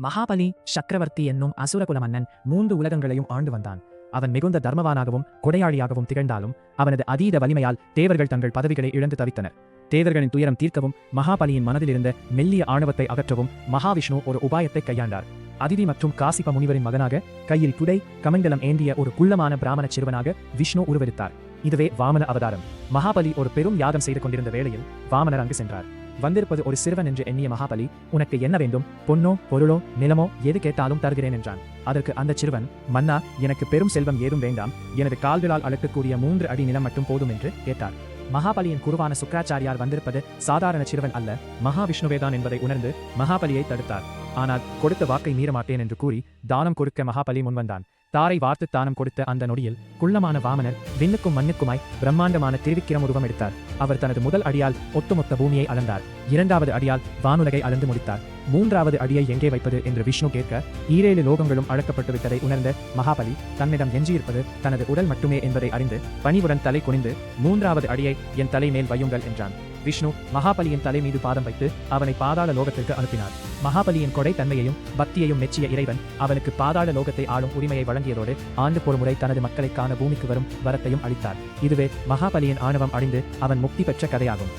மகாபலி சக்கரவர்த்தி என்னும் அசுரகுல மன்னன் 3 உலகங்களையும் ஆண்டு வந்தான். அவன் மிகுந்த தர்மவானாகவும் கொடையாளியாகவும் திகழ்ந்தாலும் அவனது அதீத வலிமையால் தேவர்கள் தங்கள் பதவிகளை இழந்து தவித்தனர். தேவர்களின் துயரம் தீர்க்கவும் மகாபலியின் மனதில் இருந்த மெல்லிய ஆணவத்தை அகற்றவும் மகாவிஷ்ணு ஒரு உபாயத்தை கையாண்டார். அதிதி மற்றும் காசிப முனிவரின் மகனாக கையில் குடை கமண்டலம் ஏந்திய ஒரு குள்ளமான பிராமண சிறுவனாக விஷ்ணு உருவெடுத்தார். இதுவே வாமன அவதாரம். மகாபலி ஒரு பெரும் யாகம் செய்து கொண்டிருந்த வேளையில் வாமனர் அங்கு சென்றார். வந்திருப்பது ஒரு சிறுவன் என்று எண்ணிய மகாபலி, உனக்கு என்ன வேண்டும்? பொன்னோ பொருளோ நிலமோ எது கேட்டாலும் தருகிறேன் என்றான். அதற்கு அந்த சிறுவன், மன்னா, எனக்கு பெரும் செல்வம் ஏதும் வேண்டாம், எனது கால்களால் அளக்கக்கூடிய 3 அடி நிலம் மட்டும் போதும் என்று கேட்டார். மகாபலியின் குருவான சுக்ராச்சாரியார் வந்திருப்பது சாதாரண சிறுவன் அல்ல, மகாவிஷ்ணுவேதான் என்பதை உணர்ந்து மகாபலியை தடுத்தார். ஆனால் கொடுத்த வாக்கை மீறமாட்டேன் என்று கூறி தானம் கொடுக்க மகாபலி முன்வந்தான். தாரை வார்த்து தானம் கொடுத்த அந்த நொடியில் குள்ளமான வாமனர் விண்ணுக்கும் மண்ணுக்குமாய் பிரம்மாண்டமான திருவிக்கிரம் உருவம் எடுத்தார். அவர் தனது முதல் அடியால் ஒட்டுமொத்த பூமியை அளந்தார். 2வது அடியால் வானுலகை அளந்து முடித்தார். 3வது அடியை எங்கே வைப்பது என்று விஷ்ணு கேட்க 7 லோகங்களும் அழக்கப்பட்டு விட்டதை உணர்ந்த மகாபலி தன்னிடம் எஞ்சியிருப்பது தனது உடல் மட்டுமே என்பதை அறிந்து பணிவுடன் தலை குனிந்து 3வது அடியை என் தலை மேல் வையுங்கள் என்றான். விஷ்ணு மகாபலியின் தலை மீது பாதம் வைத்து அவனை பாதாள லோகத்திற்கு அனுப்பினார். மகாபலியின் கொடை தன்மையையும் பக்தியையும் மெச்சிய இறைவன் அவனுக்கு பாதாள லோகத்தை ஆளும் உரிமையை வழங்கியதோடு ஆண்டுக்கு ஒரு முறை தனது மக்களை காண பூமிக்கு வரும் வரத்தையும் அளித்தார். இதுவே மகாபலியின் ஆணவம் அழிந்து அவன் முக்தி பெற்ற கதையாகும்.